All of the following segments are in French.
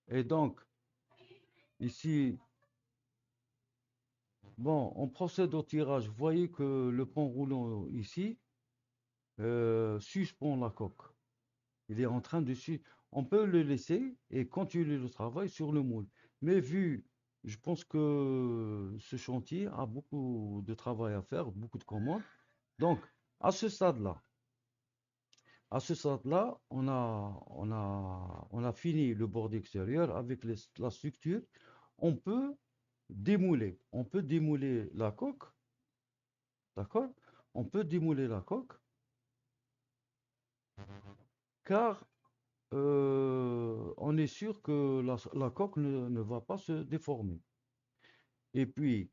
Et donc, ici, bon, on procède au tirage. Vous voyez que le pont roulant ici suspend la coque. Il est en train de On peut le laisser et continuer le travail sur le moule. Mais je pense que ce chantier a beaucoup de travail à faire, beaucoup de commandes. Donc, à ce stade-là, on a fini le bord extérieur avec la structure. On peut on peut démouler la coque, d'accord? On peut démouler la coque, car on est sûr que la coque ne va pas se déformer. Et puis,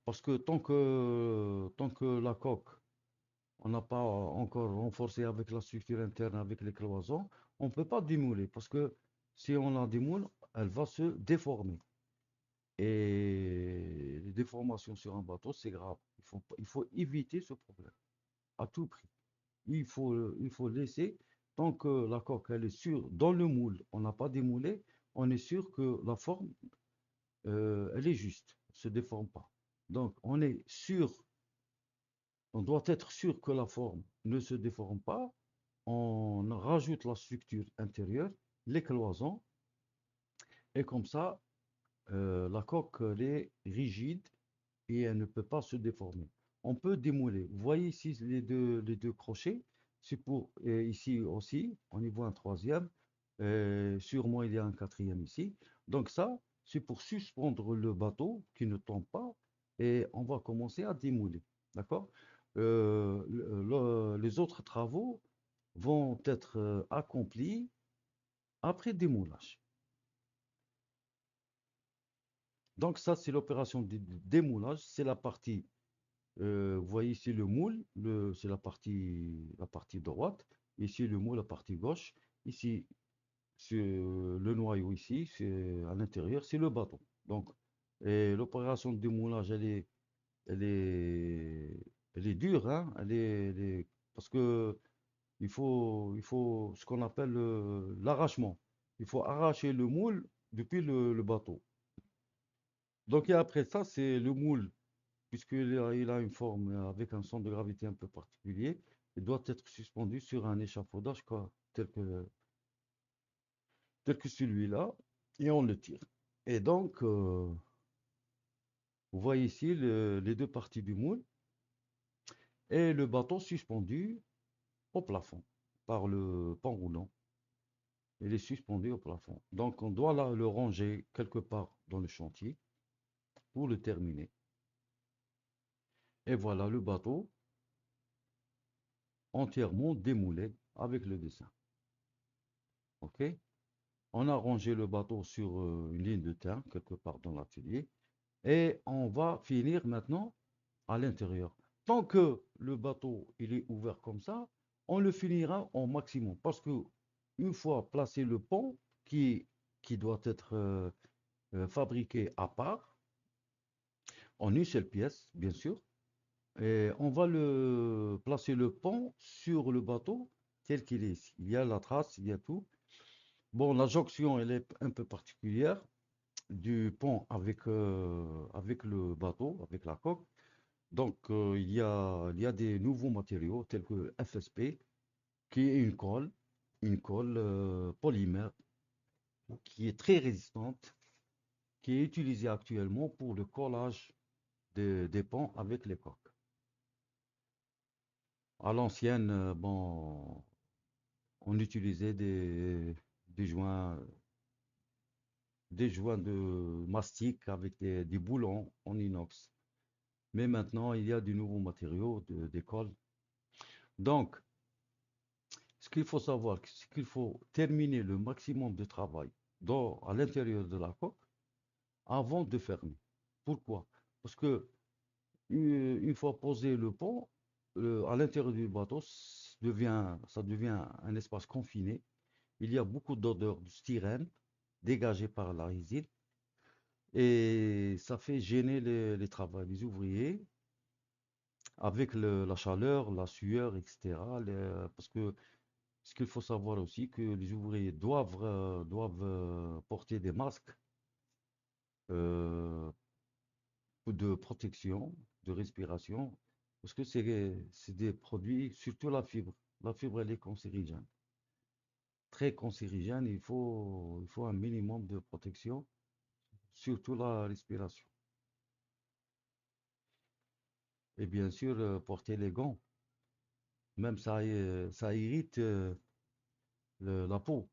parce que tant que la coque, on n'a pas encore renforcé avec la structure interne, avec les cloisons, on ne peut pas démouler, parce que si on la démoule, elle va se déformer. Et les déformations sur un bateau, c'est grave. Il faut éviter ce problème, à tout prix. Il faut laisser, tant que la coque elle est sûre, dans le moule, on n'a pas démoulé, on est sûr que la forme, elle est juste, ne se déforme pas. Donc, on doit être sûr que la forme ne se déforme pas. On rajoute la structure intérieure, les cloisons, et comme ça, la coque elle est rigide et elle ne peut pas se déformer. On peut démouler. Vous voyez ici les deux crochets. C'est pour ici aussi, on y voit un troisième. Sûrement, il y a un quatrième ici. Donc ça, c'est pour suspendre le bateau qui ne tombe pas et on va commencer à démouler. D'accord? Les autres travaux vont être accomplis après démoulage. Donc ça, c'est l'opération de démoulage. C'est la partie. Vous voyez ici le moule, c'est la partie droite. Ici le moule, la partie gauche. Ici, c'est le noyau ici, c'est à l'intérieur, c'est le bateau. Donc, et l'opération de démoulage, elle est, elle est dure, hein. Parce que il faut ce qu'on appelle l'arrachement. Il faut arracher le moule depuis le bateau. Donc, et après ça, c'est le moule il a une forme avec un centre de gravité un peu particulier, il doit être suspendu sur un échafaudage quoi, tel que celui-là, et on le tire. Et donc, vous voyez ici les deux parties du moule et le bateau suspendu au plafond par le pont roulant. Il est suspendu au plafond. Donc, on doit le ranger quelque part dans le chantier pour le terminer. Et voilà le bateau entièrement démoulé avec le dessin. OK? On a rangé le bateau sur une ligne de terre, quelque part dans l'atelier, et on va finir maintenant à l'intérieur. Tant que le bateau il est ouvert comme ça, on le finira au maximum. Parce que une fois placé le pont, qui doit être fabriqué à part, en une seule pièce, bien sûr, et on va placer le pont sur le bateau tel qu'il est ici. Il y a la trace, il y a tout. Bon, la jonction, elle est un peu particulière du pont avec le bateau, avec la coque. Donc, il y a des nouveaux matériaux tels que FSP, qui est une colle polymère qui est très résistante, qui est utilisée actuellement pour le collage des ponts avec les coques. À l'ancienne, bon, on utilisait des joints, des joints de mastic avec des boulons en inox. Mais maintenant, il y a de nouveaux matériaux d'école. Donc, ce qu'il faut savoir, c'est qu'il faut terminer le maximum de travail à l'intérieur de la coque avant de fermer. Pourquoi? Parce que une fois posé le pont, à l'intérieur du bateau, ça devient un espace confiné. Il y a beaucoup d'odeurs de styrène dégagées par la résine et ça fait gêner les travaux, les ouvriers avec la chaleur, la sueur, etc. Parce que Ce qu'il faut savoir aussi, que les ouvriers doivent porter des masques euh, de protection, de respiration, parce que c'est des produits, surtout la fibre. La fibre, elle est cancérigène, très cancérigène. Il faut un minimum de protection, surtout la respiration. Et bien sûr, porter les gants, même ça irrite la peau.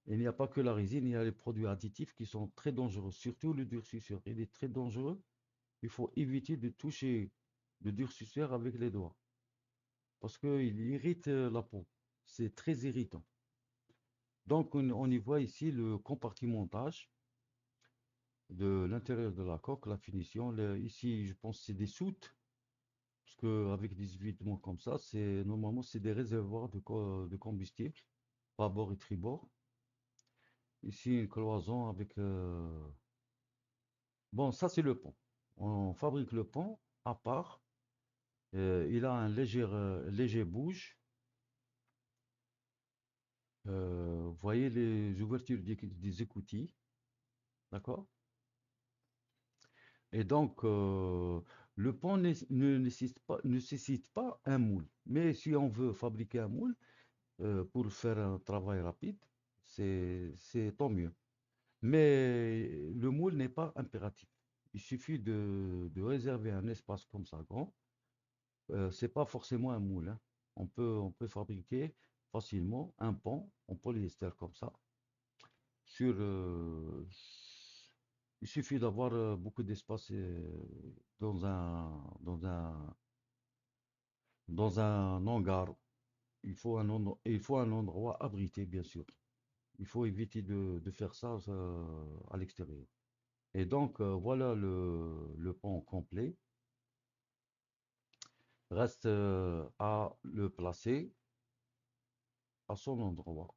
Il n'y a pas que la résine, il y a les produits additifs qui sont très dangereux, surtout le durcisseur. Il est très dangereux. Il faut éviter de toucher le durcisseur avec les doigts parce qu'il irrite la peau. C'est très irritant. Donc, on y voit ici le compartimentage de l'intérieur de la coque, la finition. Ici, je pense que c'est des soutes, parce qu'avec des évitements comme ça, normalement c'est des réservoirs de combustible, bâbord et tribord. Ici, une cloison avec. Bon, ça c'est le pont. On fabrique le pont à part. Il a un léger bouge. Vous voyez les ouvertures des écoutilles, d'accord? Et donc, le pont ne nécessite pas un moule. Mais si on veut fabriquer un moule pour faire un travail rapide, c'est tant mieux. Mais le moule n'est pas impératif. Il suffit de réserver un espace comme ça grand. C'est pas forcément un moule, hein. On peut fabriquer facilement un pont en polyester comme ça. Sur, il suffit d'avoir beaucoup d'espace dans un hangar. Il faut un endroit abrité, bien sûr. Il faut éviter de faire ça à l'extérieur. Et donc, voilà le pont complet. Reste à le placer à son endroit.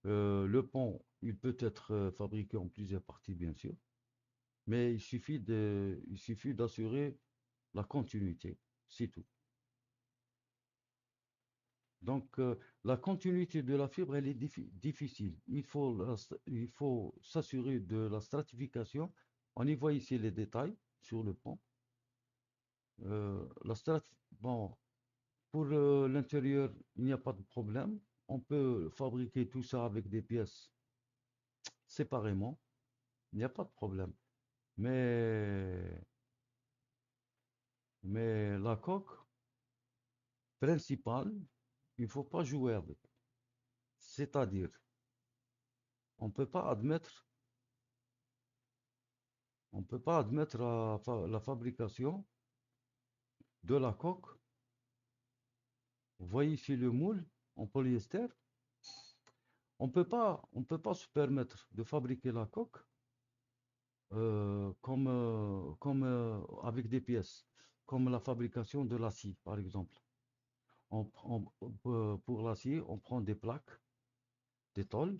Le pont, il peut être fabriqué en plusieurs parties, bien sûr, mais il suffit d'assurer la continuité, c'est tout. Donc, la continuité de la fibre, elle est difficile. Il faut s'assurer de la stratification. On y voit ici les détails sur le pont. La strat, bon, pour l'intérieur, il n'y a pas de problème. On peut fabriquer tout ça avec des pièces séparément. Il n'y a pas de problème. Mais la coque principale, il ne faut pas jouer avec. C'est-à-dire, on ne peut pas admettre, on peut pas admettre la fabrication de la coque. Vous voyez ici le moule en polyester. On peut pas se permettre de fabriquer la coque avec des pièces, comme la fabrication de l'acier, par exemple. Pour l'acier, on prend des plaques, des tôles,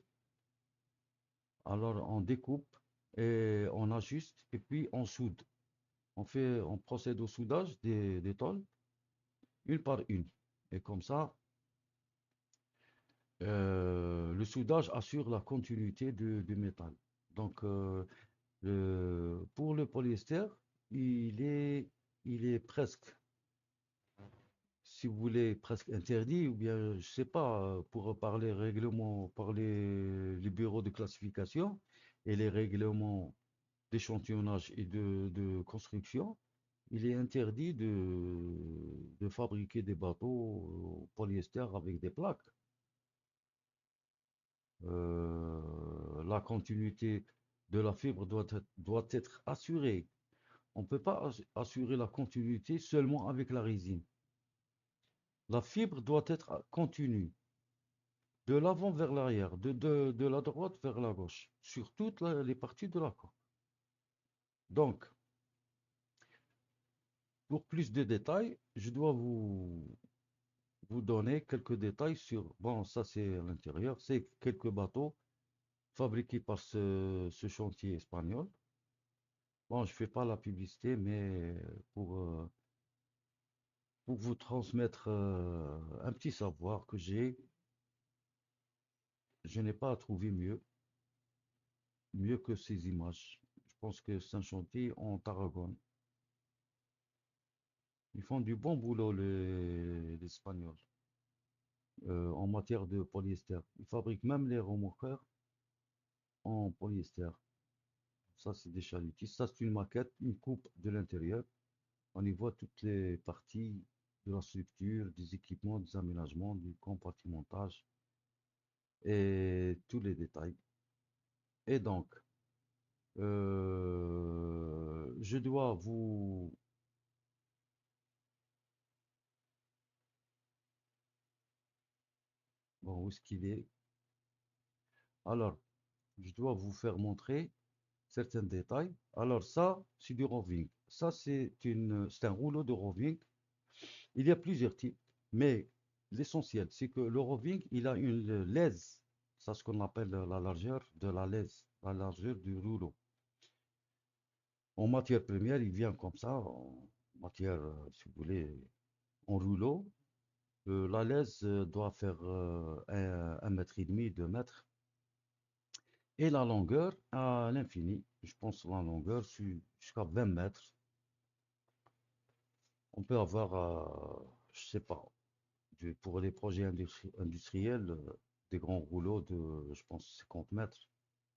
alors on découpe et on ajuste et puis on soude. On procède au soudage des tôles, une par une. Et comme ça, le soudage assure la continuité du métal. Donc, pour le polyester, il est, il est presque, si vous voulez, presque interdit, ou bien, je sais pas, pour parler règlement, par les bureaux de classification et les règlements d'échantillonnage et de construction, il est interdit de fabriquer des bateaux polyester avec des plaques. La continuité de la fibre doit être assurée. On ne peut pas assurer la continuité seulement avec la résine. La fibre doit être continue, de l'avant vers l'arrière, de la droite vers la gauche, sur toutes les parties de la coque. Donc, pour plus de détails, je dois vous donner quelques détails sur, bon, ça c'est à l'intérieur, c'est quelques bateaux fabriqués par ce chantier espagnol. Bon, je fais pas la publicité, mais pour, pour vous transmettre un petit savoir que j'ai. Je n'ai pas trouvé mieux que ces images. Je pense que c'est un chantier en Tarragone. Ils font du bon boulot, les Espagnols, en matière de polyester. Ils fabriquent même les remorqueurs en polyester. Ça, c'est des chalutiers. Ça, c'est une maquette, une coupe de l'intérieur. On y voit toutes les parties de la structure, des équipements, des aménagements, du compartimentage et tous les détails. Et donc, je dois vous... Bon, où est-ce qu'il est? Alors, je dois vous faire montrer certains détails. Alors ça, c'est du roving. Ça, c'est un rouleau de roving. Il y a plusieurs types, mais l'essentiel, c'est que le roving, il a une lèse. C'est ce qu'on appelle la largeur de la lèse, la largeur du rouleau. En matière première, il vient comme ça, en matière, si vous voulez, en rouleau. La lèse doit faire 1,5 m, 2 mètres. Et la longueur à l'infini. Je pense la longueur jusqu'à 20 mètres. On peut avoir, je sais pas, pour les projets industriels, des grands rouleaux de, je pense, 50 mètres.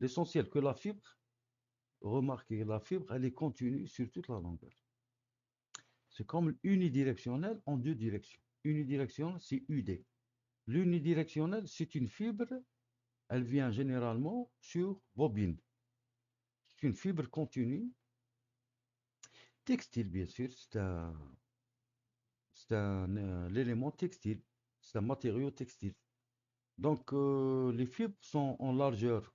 L'essentiel que la fibre, remarquez, la fibre, elle est continue sur toute la longueur. C'est comme unidirectionnel en deux directions. Unidirectionnel, c'est UD. L'unidirectionnel, c'est une fibre, elle vient généralement sur bobine. C'est une fibre continue, textile bien sûr, c'est l'élément textile, c'est un matériau textile. Donc les fibres sont en largeur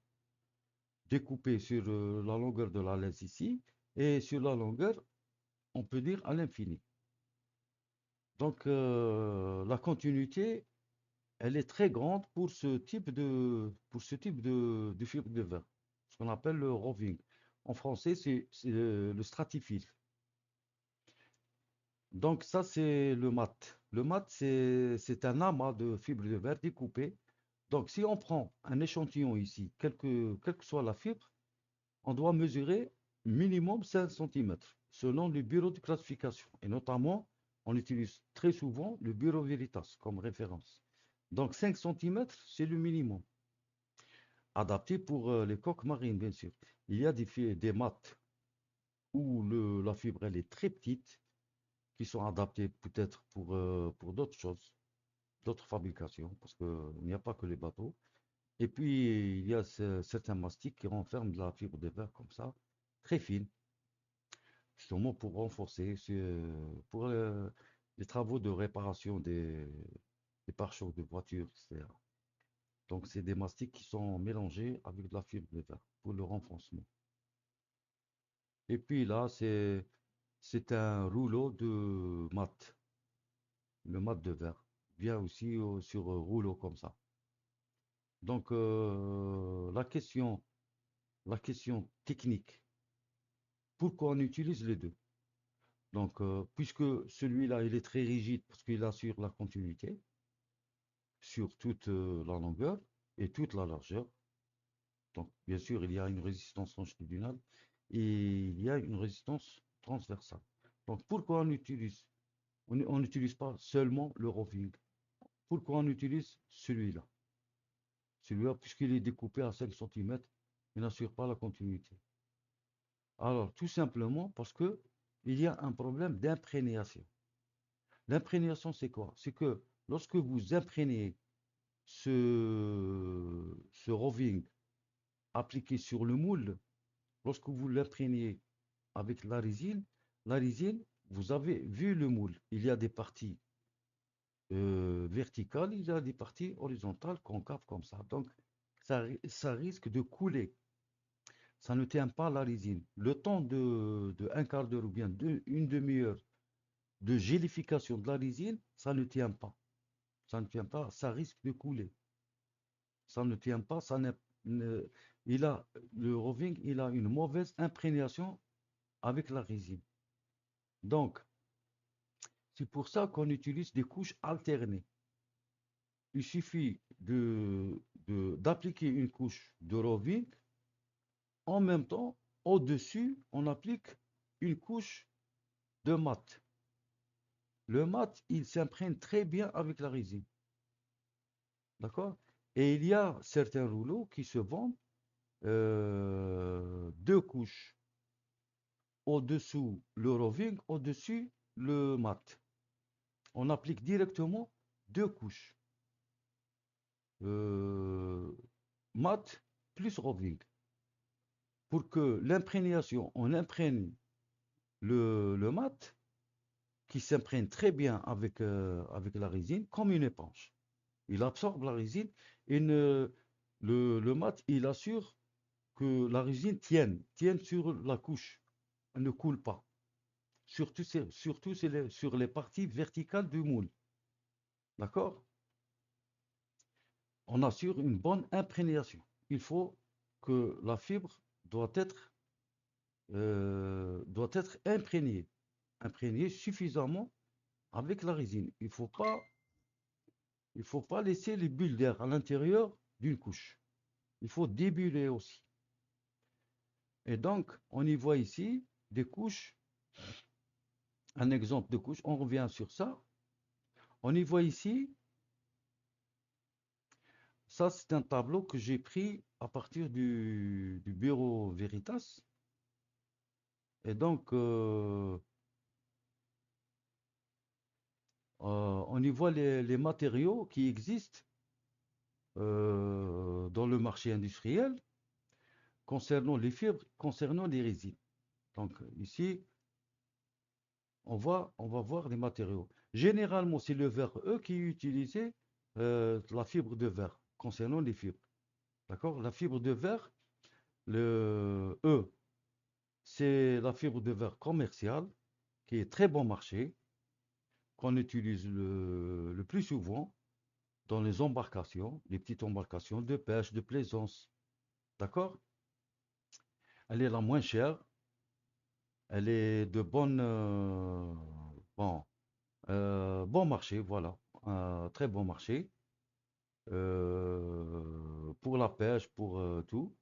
découpées sur la longueur de la laisse ici et sur la longueur, on peut dire à l'infini. Donc la continuité, elle est très grande pour ce type de fibre de verre, ce qu'on appelle le roving. En français, c'est le stratifil. Donc ça, c'est le mat. Le mat, c'est un amas de fibres de verre découpées. Donc si on prend un échantillon ici, quelle que soit la fibre, on doit mesurer minimum 5 cm selon le bureau de classification. Et notamment, on utilise très souvent le bureau Veritas comme référence. Donc 5 cm, c'est le minimum. Adapté pour les coques marines, bien sûr. Il y a des mats où la fibre elle est très petite, qui sont adaptés peut-être pour d'autres choses, d'autres fabrications, parce qu'il n'y a pas que les bateaux. Et puis, il y a certains mastiques qui renferment de la fibre de verre comme ça, très fine, justement pour renforcer, pour les travaux de réparation des pare-chocs de voitures, etc. Donc, c'est des mastiques qui sont mélangés avec de la fibre de verre pour le renforcement. Et puis là, c'est un rouleau de mat, le mat de verre. Vient aussi sur rouleau comme ça. Donc, la question technique, pourquoi on utilise les deux? Donc, puisque celui-là, il est très rigide parce qu'il assure la continuité sur toute la longueur et toute la largeur. Donc, bien sûr, il y a une résistance longitudinale et il y a une résistance transversale. Donc, pourquoi on n'utilise pas seulement le roving? Pourquoi on utilise celui-là? Celui-là, puisqu'il est découpé à 5 cm, il n'assure pas la continuité. Alors, tout simplement parce que il y a un problème d'imprégnation. L'imprégnation, c'est quoi? C'est que lorsque vous imprégnez ce roving appliqué sur le moule, lorsque vous l'imprégnez avec la résine, vous avez vu le moule. Il y a des parties verticales, il y a des parties horizontales, concaves comme ça. Donc, ça risque de couler. Ça ne tient pas la résine. Le temps de un quart d'heure ou bien une demi-heure de gélification de la résine, ça ne tient pas. Ça ne tient pas, ça risque de couler. Ça ne tient pas, il a, le roving, il a une mauvaise imprégnation avec la résine. Donc, C'est pour ça qu'on utilise des couches alternées. Il suffit d'appliquer une couche de roving. En même temps, au-dessus, on applique une couche de mat. Le mat, il s'imprègne très bien avec la résine. D'accord? Et il y a certains rouleaux qui se vendent deux couches. Au-dessous le roving, au-dessus le mat. On applique directement deux couches. Euh, mat plus roving. Pour que l'imprégnation, on imprègne le mat qui s'imprègne très bien avec la résine comme une éponge. Il absorbe la résine et le mat, il assure que la résine tienne sur la couche, elle ne coule pas. Surtout sur les parties verticales du moule. D'accord? On assure une bonne imprégnation. Il faut que la fibre doit être imprégnée suffisamment avec la résine. Il faut pas laisser les bulles d'air à l'intérieur d'une couche. Il faut débuller aussi. Et donc, on y voit ici des couches, un exemple de couche, on revient sur ça. On y voit ici, ça c'est un tableau que j'ai pris à partir du bureau Veritas. Et donc, on y voit les matériaux qui existent dans le marché industriel concernant les fibres, concernant les résines. Donc ici, on va voir les matériaux. Généralement, c'est le verre E qui est utilisé, la fibre de verre, concernant les fibres. D'accord? La fibre de verre, le E, c'est la fibre de verre commerciale, qui est très bon marché, qu'on utilise le plus souvent dans les embarcations, les petites embarcations de pêche, de plaisance. D'accord? Elle est la moins chère, elle est de bon marché, voilà, un très bon marché pour la pêche, pour tout.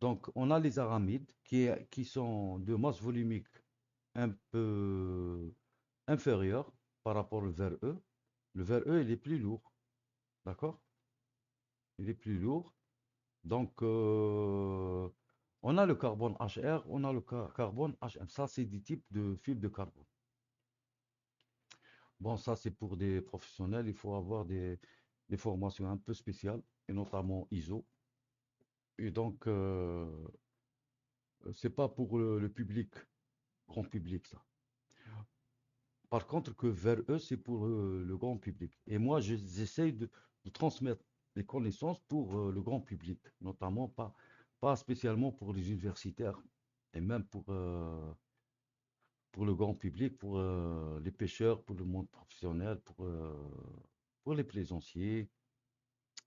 Donc, on a les aramides qui sont de masse volumique un peu inférieure par rapport au verre E. Le verre E, il est plus lourd, d'accord? Il est plus lourd. Donc, on a le carbone HR, on a le carbone HM. Ça, c'est des types de fibres de carbone. Bon, ça, c'est pour des professionnels. Il faut avoir des formations un peu spéciales, et notamment ISO. Et donc, c'est pas pour le public, grand public, ça. Par contre, que vers eux, c'est pour le grand public. Et moi, j'essaye de transmettre les connaissances pour le grand public, notamment pas spécialement pour les universitaires, et même pour le grand public, pour les pêcheurs, pour le monde professionnel, pour les plaisanciers,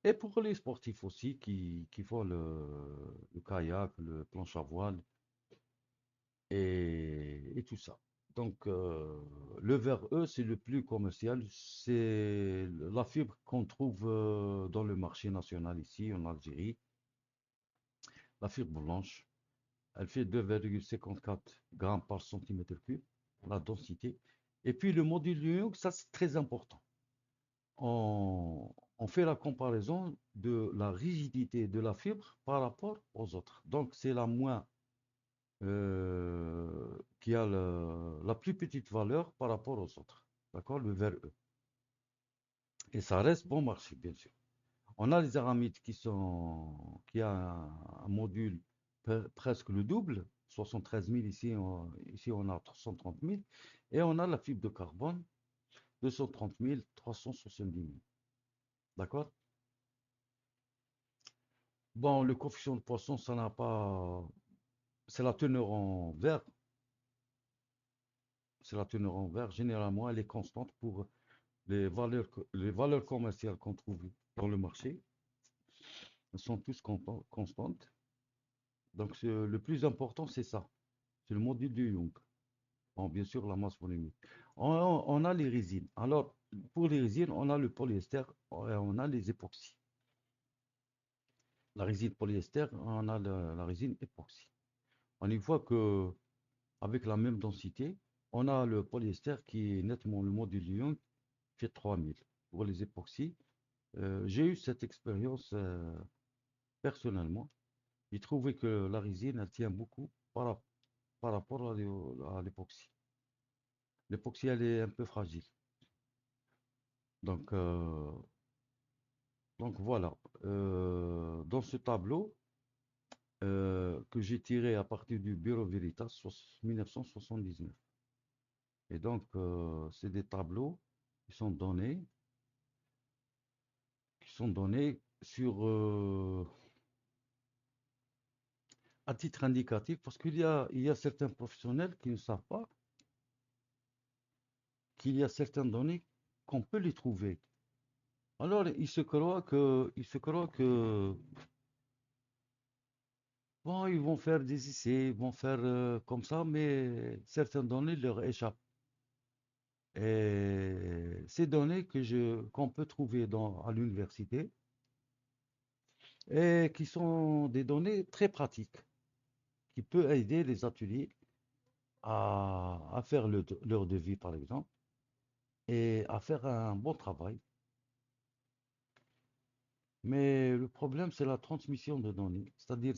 et pour les sportifs aussi qui font le kayak, le planche à voile et tout ça. Donc, le vers E, c'est le plus commercial. C'est la fibre qu'on trouve dans le marché national ici en Algérie. La fibre blanche, elle fait 2,54 grammes par centimètre cube, la densité. Et puis le module de Young, ça c'est très important. On fait la comparaison de la rigidité de la fibre par rapport aux autres. Donc c'est la moins qui a la plus petite valeur par rapport aux autres. D'accord? Le vers E. Et ça reste bon marché, bien sûr. On a les aramides qui a un module presque le double, 73 000 ici on a 130 000. Et on a la fibre de carbone, 230 000, 370 000. D'accord? Bon, le coefficient de poisson, ça n'a pas. C'est la teneur en verre. C'est la teneur en verre. Généralement, elle est constante pour les valeurs commerciales qu'on trouve dans le marché. Elles sont tous constantes. Donc, le plus important, c'est ça. C'est le module de Young. Bon, bien sûr, la masse volumique. On a les résines. Alors, pour les résines, on a le polyester et on a les époxys. La résine polyester, on a la résine époxy. On y voit que avec la même densité, on a le polyester qui est nettement le module Lyon fait 3000. Pour les époxys, j'ai eu cette expérience personnellement. J'ai trouvé que la résine, elle tient beaucoup par rapport à l'époxy. L'époxy, elle est un peu fragile. Donc, euh, donc voilà. Dans ce tableau que j'ai tiré à partir du Bureau Veritas 1979. Et donc, c'est des tableaux qui sont donnés, sur, à titre indicatif, parce qu'il y a certains professionnels qui ne savent pas qu'il y a certaines données qu'on peut les trouver. Alors, ils se croient que, bon, ils vont faire des essais, ils vont faire comme ça, mais certaines données leur échappent. Et ces données qu'on peut trouver à l'université et qui sont des données très pratiques, qui peuvent aider les ateliers à faire leur devis, par exemple, et à faire un bon travail. Mais le problème, c'est la transmission de données. C'est-à-dire,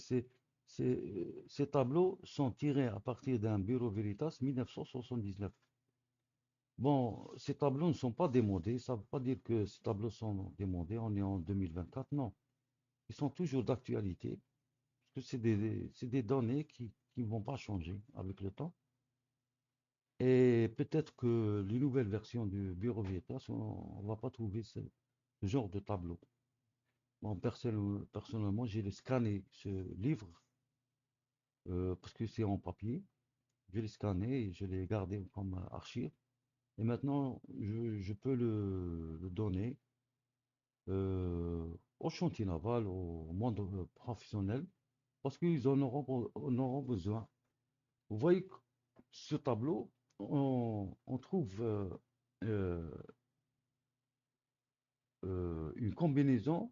ces tableaux sont tirés à partir d'un Bureau Veritas 1979. Bon, ces tableaux ne sont pas démodés. Ça ne veut pas dire que ces tableaux sont démodés. On est en 2024. Non, ils sont toujours d'actualité. Parce que c'est des données qui ne vont pas changer avec le temps. Et peut-être que les nouvelles versions du Bureau Veritas, on ne va pas trouver ce genre de tableau. Bon, personnellement, j'ai scanné ce livre parce que c'est en papier. Je l'ai scanné et je l'ai gardé comme archive. Et maintenant, je peux le donner euh, au chantier naval, au monde professionnel, parce qu'ils en auront besoin. Vous voyez que ce tableau, on trouve euh, une combinaison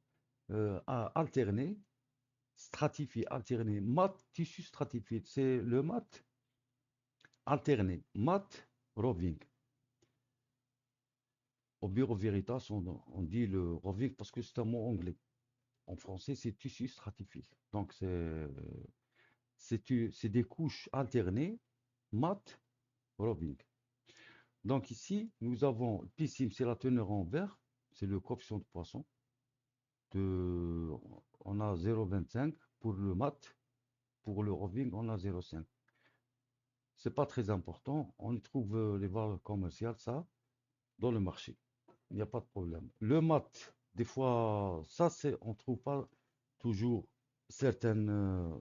alternée, stratifiée, alternée, mat, tissu stratifié. C'est le mat alterné, mat, roving. Au Bureau Veritas, on dit le roving parce que c'est un mot anglais. En français, c'est tissu stratifié. Donc, c'est des couches alternées, mat, roving. Donc ici, nous avons piscine, c'est la teneur en verre, c'est le coefficient de poisson. De, on a 0,25 pour le mat, pour le roving, on a 0,5. C'est pas très important, on y trouve les valeurs commerciales, ça, dans le marché. Il n'y a pas de problème. Le mat, des fois, ça, on ne trouve pas toujours certaines,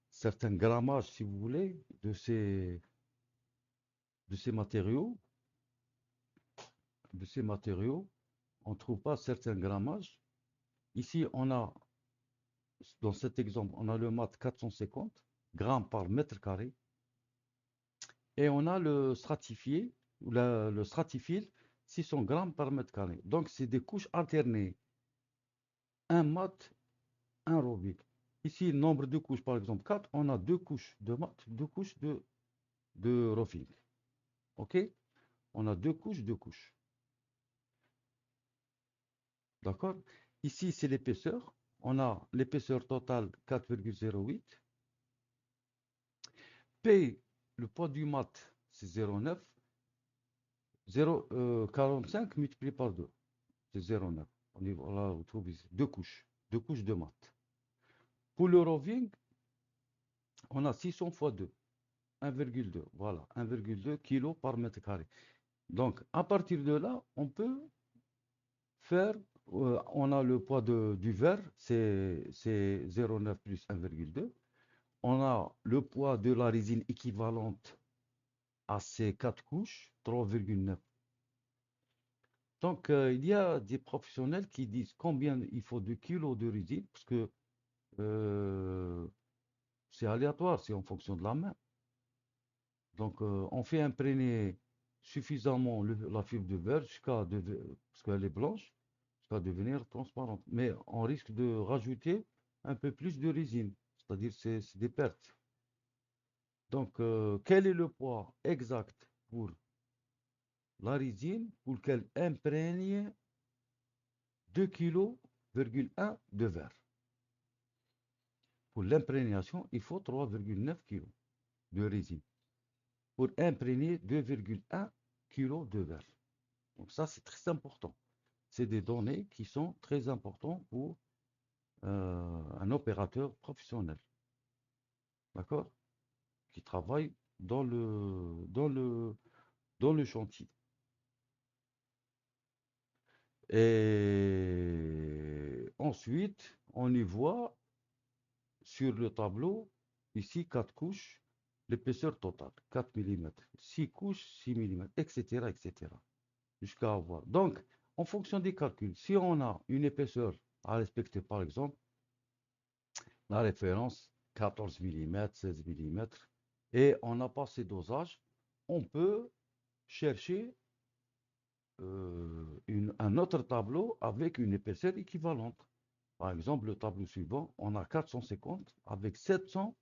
certains grammages, si vous voulez, de ces matériaux. De ces matériaux, on ne trouve pas certains grammages. Ici, dans cet exemple, on a le mat 450 grammes par mètre carré et on a le stratifié, ou le stratifile, 600 grammes par mètre carré. Donc, c'est des couches alternées, un mat, un robic. Ici, le nombre de couches, par exemple, 4, on a deux couches de mat, deux couches de roving. OK? On a deux couches, deux couches. D'accord? Ici, c'est l'épaisseur. On a l'épaisseur totale 4,08. P, le poids du mat, c'est 0,9. 0,45 multiplié par 2, c'est 0,9. Là, vous trouvez ici deux couches de mat. Pour le roving, on a 600 fois 2, 1,2. Voilà, 1,2 kg par mètre carré. Donc, à partir de là, on peut faire, on a le poids du verre, c'est 0,9 plus 1,2. On a le poids de la résine équivalente à ces 4 couches, 3,9. Donc, il y a des professionnels qui disent combien il faut de kilos de résine, parce que euh, c'est aléatoire, c'est en fonction de la main. Donc, on fait imprégner suffisamment la fibre de verre parce qu'elle est blanche, jusqu'à devenir transparente. Mais on risque de rajouter un peu plus de résine, c'est-à-dire c'est des pertes. Donc, quel est le poids exact pour la résine pour qu'elle imprègne 2,1 kg de verre? Pour l'imprégnation, il faut 3,9 kg de résine pour imprégner 2,1 kg de verre. Donc ça, c'est très important. C'est des données qui sont très importantes pour un opérateur professionnel, d'accord, qui travaille dans le chantier. Et ensuite, on y voit sur le tableau, ici, 4 couches, l'épaisseur totale, 4 mm, 6 couches, 6 mm, etc., etc., jusqu'à avoir. Donc, en fonction des calculs, si on a une épaisseur à respecter, par exemple, la référence 14 mm, 16 mm, et on n'a pas ces dosages, on peut chercher un autre tableau avec une épaisseur équivalente. Par exemple, le tableau suivant, on a 450 avec 700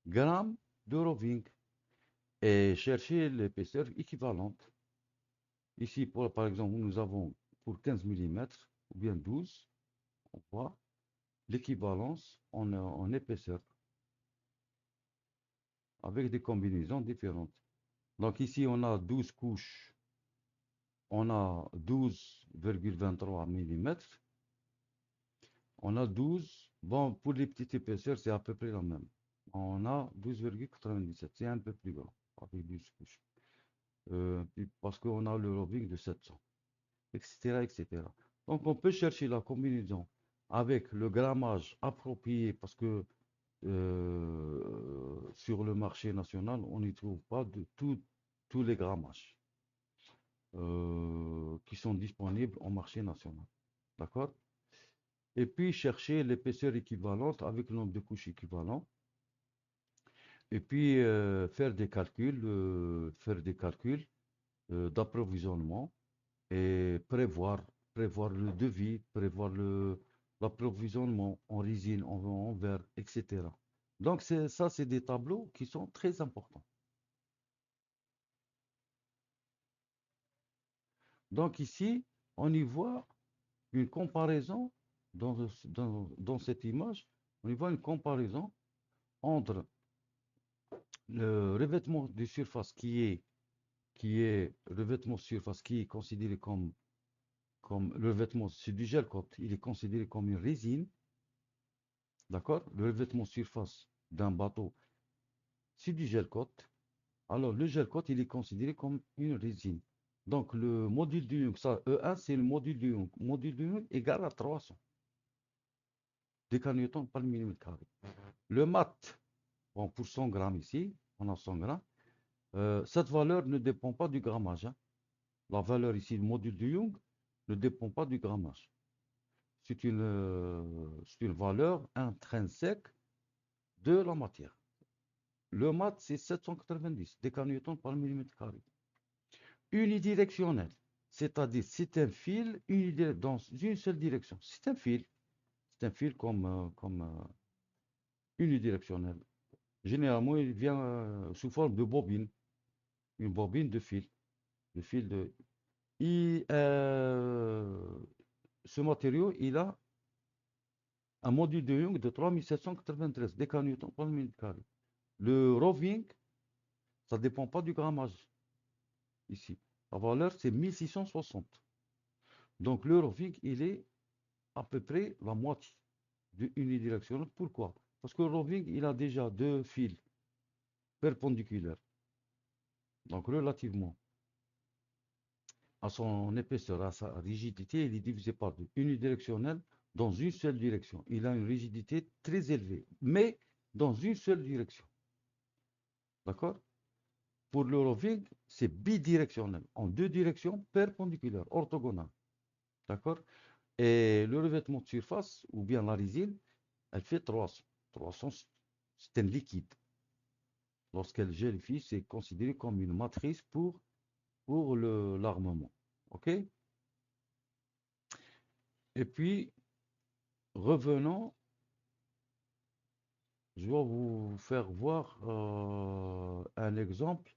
grammes de roving et chercher l'épaisseur équivalente. Ici, par exemple, nous avons pour 15 mm ou bien 12, on voit l'équivalence en épaisseur avec des combinaisons différentes. Donc ici, on a 12 couches, on a 12,23 mm, on a 12, bon, pour les petites épaisseurs, c'est à peu près la même. On a 12,97, c'est un peu plus grand, avec 12 couches. Parce qu'on a le roving de 700, etc., etc. Donc on peut chercher la combinaison avec le grammage approprié, parce que sur le marché national, on n'y trouve pas de tous les grammages qui sont disponibles au marché national. D'accord? Et puis chercher l'épaisseur équivalente avec le nombre de couches équivalent. Et puis faire des calculs d'approvisionnement et prévoir le devis, prévoir l'approvisionnement en résine, en verre, etc. Donc ça, c'est des tableaux qui sont très importants. Donc ici, on y voit une comparaison dans cette image, on y voit une comparaison entre le revêtement de surface qui est revêtement de surface qui est considéré comme le revêtement, c'est du gel coat, il est considéré comme une résine, d'accord? Le revêtement de surface d'un bateau, c'est du gel coat. Alors le gel coat, il est considéré comme une résine. Donc le module de Young, ça E1, c'est le module de Young. Module de Young égale à 300 décanewtons par millimètre carré. Le mat, bon, pour 100 grammes ici, on a 100 grammes. Cette valeur ne dépend pas du grammage, hein. La valeur ici, le module de Young, ne dépend pas du grammage. C'est une valeur intrinsèque de la matière. Le mat, c'est 790 décanewtons par millimètre carré. Unidirectionnel, c'est-à-dire c'est un fil dans une seule direction. C'est un fil. C'est un fil comme unidirectionnel. Généralement, il vient sous forme de bobine, une bobine de fil. Le fil de... ce matériau, il a un module de Young de 3793 décanewtons par millimètre carré. Le roving, ça ne dépend pas du grammage ici. La valeur, c'est 1660. Donc le roving, il est à peu près la moitié du unidirectionnel. Pourquoi? Parce que le roving, il a déjà deux fils perpendiculaires. Donc relativement à son épaisseur, à sa rigidité, il est divisé par deux. Unidirectionnel dans une seule direction. Il a une rigidité très élevée, mais dans une seule direction. D'accord? Pour le roving, c'est bidirectionnel, en deux directions perpendiculaires, orthogonales. D'accord? Et le revêtement de surface, ou bien la résine, elle fait 300. 300, c'est un liquide. Lorsqu'elle gélifie, c'est considéré comme une matrice pour l'armement. OK? Et puis, revenons, je vais vous faire voir un exemple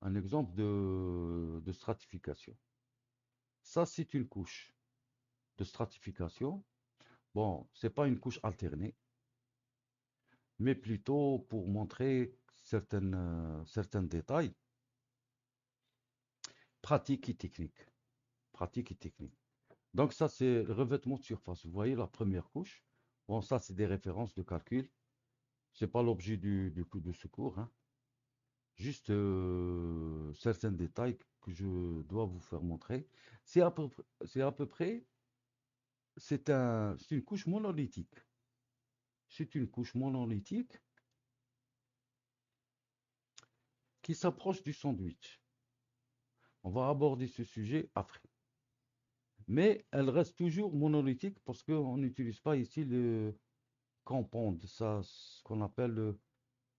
de stratification. Ça, c'est une couche de stratification. Bon, c'est pas une couche alternée, mais plutôt pour montrer certains détails pratiques et techniques. Pratiques et techniques. Donc ça, c'est le revêtement de surface. Vous voyez la première couche. Bon, ça, c'est des références de calcul. C'est pas l'objet du coup de secours, hein. Juste certains détails que je dois vous faire montrer. C'est à peu près, c'est une couche monolithique. C'est une couche monolithique qui s'approche du sandwich. On va aborder ce sujet après. Mais elle reste toujours monolithique parce qu'on n'utilise pas ici le compound, ça, ce qu'on appelle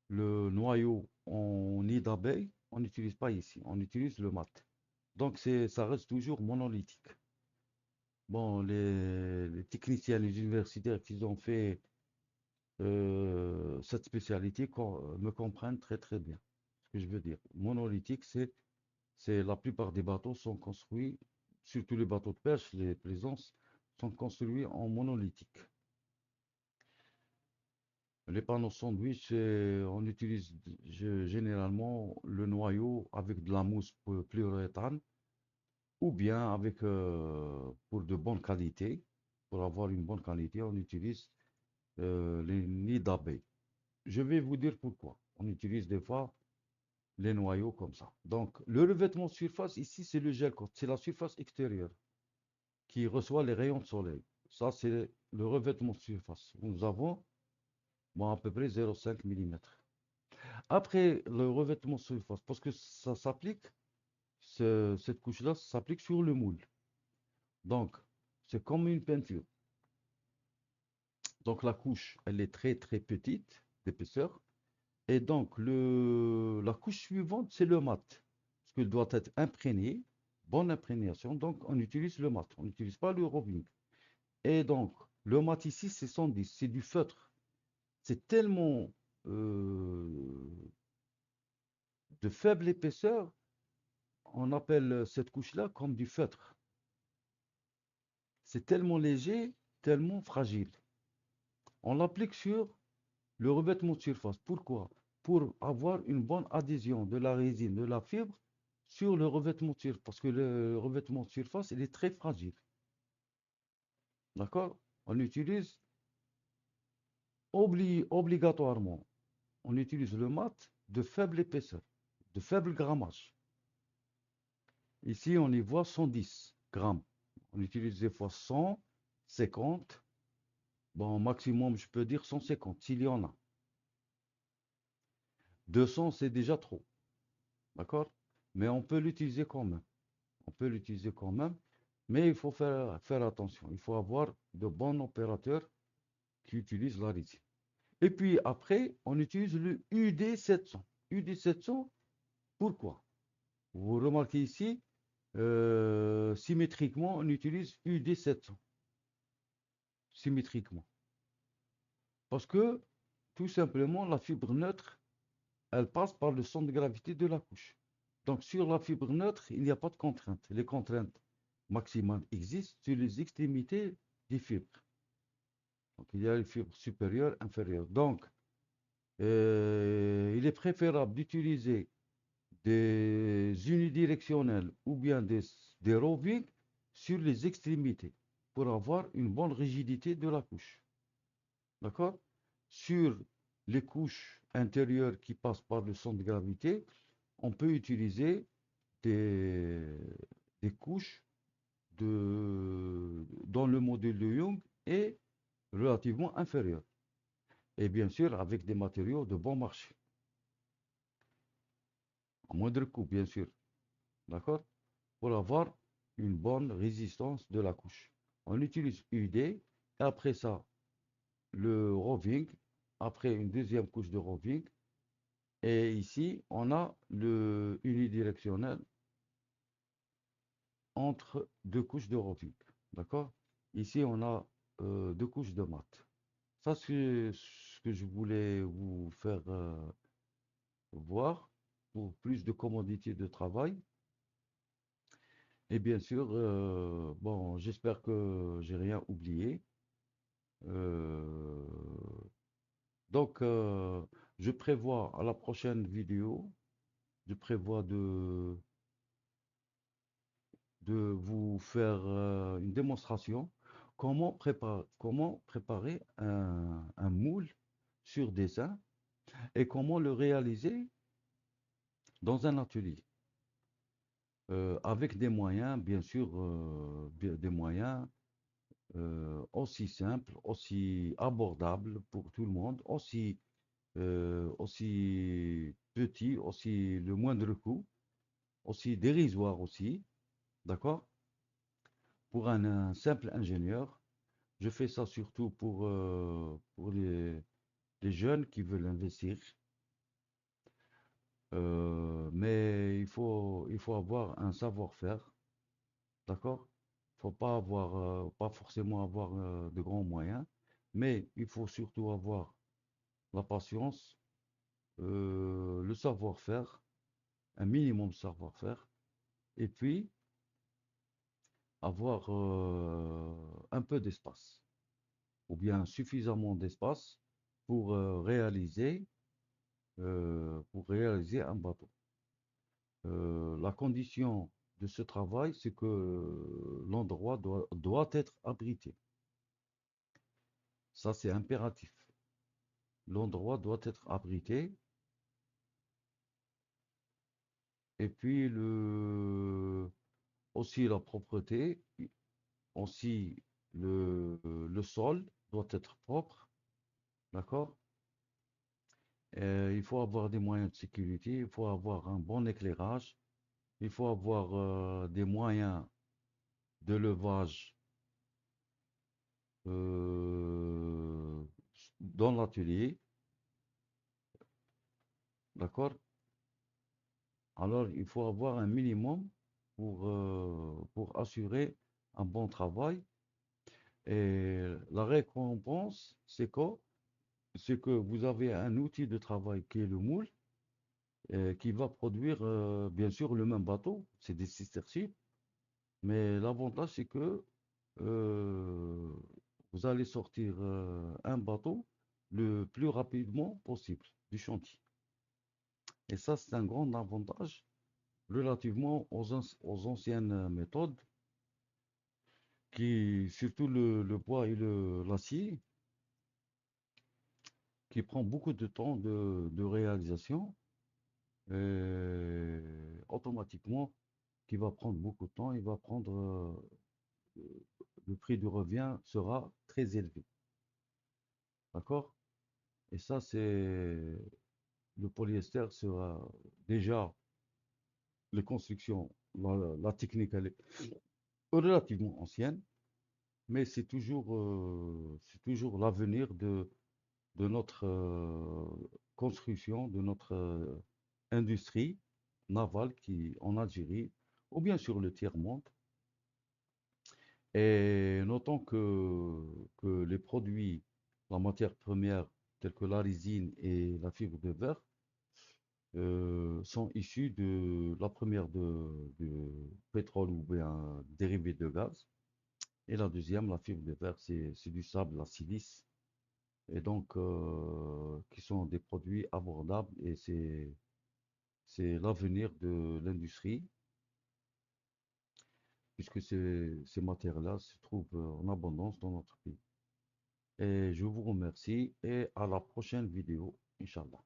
le noyau en nid d'abeille. On n'utilise pas ici, on utilise le mat. Donc ça reste toujours monolithique. Bon, les techniciens, les universitaires qui ont fait cette spécialité me comprennent très très bien ce que je veux dire. Monolithique, c'est la plupart des bateaux sont construits, surtout les bateaux de pêche, les plaisances, sont construits en monolithique. Les panneaux sandwich, on utilise généralement le noyau avec de la mousse polyuréthane ou bien avec, pour de bonnes qualités, pour avoir une bonne qualité, on utilise les nids d'abeilles. Je vais vous dire pourquoi. On utilise des fois les noyaux comme ça. Donc, le revêtement de surface, ici, c'est le gel coat. C'est la surface extérieure qui reçoit les rayons de soleil. Ça, c'est le revêtement de surface. Nous avons bon, à peu près 0,5 mm. Après, le revêtement de surface, parce que ça s'applique, cette couche-là s'applique sur le moule. Donc, c'est comme une peinture. Donc, la couche, elle est très très petite d'épaisseur. Et donc, la couche suivante, c'est le mat. Parce qu'il doit être imprégné, bonne imprégnation. Donc, on utilise le mat. On n'utilise pas le roving. Et donc, le mat ici, c'est 110. C'est du feutre. C'est tellement de faible épaisseur, on appelle cette couche-là comme du feutre. C'est tellement léger, tellement fragile. On l'applique sur le revêtement de surface. Pourquoi? Pour avoir une bonne adhésion de la résine, de la fibre sur le revêtement de surface. Parce que le revêtement de surface, il est très fragile. D'accord? On utilise obligatoirement, on utilise le mat de faible épaisseur, de faible grammage. Ici, on y voit 110 grammes. On utilise des fois 100, 50. Bon, maximum, je peux dire 150, s'il y en a. 200, c'est déjà trop. D'accord? Mais on peut l'utiliser quand même. On peut l'utiliser quand même. Mais il faut faire attention. Il faut avoir de bons opérateurs qui utilisent la résine. Et puis après, on utilise le UD700. UD700, pourquoi? Vous remarquez ici, symétriquement, on utilise UD700. Symétriquement. Parce que, tout simplement, la fibre neutre, elle passe par le centre de gravité de la couche. Donc, sur la fibre neutre, il n'y a pas de contraintes. Les contraintes maximales existent sur les extrémités des fibres. Donc, il y a les fibres supérieures, inférieures. Donc, il est préférable d'utiliser des unidirectionnels ou bien des rovings sur les extrémités pour avoir une bonne rigidité de la couche. D'accord? Sur les couches intérieures qui passent par le centre de gravité, on peut utiliser des, des couches dans le modèle de Young est relativement inférieure. Et bien sûr, avec des matériaux de bon marché. À moindre coût, bien sûr. D'accord? Pour avoir une bonne résistance de la couche. On utilise UD, et après ça, le roving, après une deuxième couche de roving, Et ici, on a le unidirectionnel entre deux couches de Revit. D'accord? Ici, on a deux couches de maths. Ça, c'est ce que je voulais vous faire voir pour plus de commodité de travail. Et bien sûr, bon, j'espère que j'ai rien oublié. Euh, donc, je prévois à la prochaine vidéo, je prévois de vous faire une démonstration comment préparer un moule sur dessin et comment le réaliser dans un atelier. Avec des moyens, bien sûr, des moyens aussi simples, aussi abordables pour tout le monde, aussi petits, aussi le moindre coût, aussi dérisoire aussi, d'accord? Pour un simple ingénieur, je fais ça surtout pour les jeunes qui veulent investir. Mais il faut avoir un savoir-faire, d'accord? Il faut pas avoir, pas forcément avoir de grands moyens, mais il faut surtout avoir la patience, le savoir-faire, un minimum de savoir-faire, et puis avoir un peu d'espace, ou bien suffisamment d'espace pour réaliser un bateau. La condition de ce travail, c'est que l'endroit doit être abrité. Ça, c'est impératif. L'endroit doit être abrité. Et puis, aussi la propreté, aussi le sol doit être propre. D'accord? Il faut avoir des moyens de sécurité, il faut avoir un bon éclairage, il faut avoir des moyens de levage euh, dans l'atelier, d'accord? Alors, il faut avoir un minimum pour assurer un bon travail. Et la récompense, c'est que vous avez un outil de travail qui est le moule, qui va produire bien sûr le même bateau, c'est des sister-ships, mais l'avantage c'est que euh, vous allez sortir un bateau le plus rapidement possible du chantier. Et ça, c'est un grand avantage relativement aux anciennes méthodes, surtout le bois et l'acier, qui prend beaucoup de temps de réalisation, et automatiquement, qui va prendre beaucoup de temps, il va prendre, le prix du revient sera très élevé. D'accord? Et ça, le polyester sera déjà, les constructions, la technique, elle est relativement ancienne, mais c'est toujours l'avenir de notre construction, de notre industrie navale en Algérie, ou bien sur le tiers-monde. Et notons que les produits, la matière première, tels que la résine et la fibre de verre, sont issus de la première de pétrole ou bien dérivé de gaz. Et la deuxième, la fibre de verre, c'est du sable, la silice, et donc qui sont des produits abordables et c'est l'avenir de l'industrie puisque ces matières-là se trouvent en abondance dans notre pays. Et je vous remercie et à la prochaine vidéo, Inch'Allah.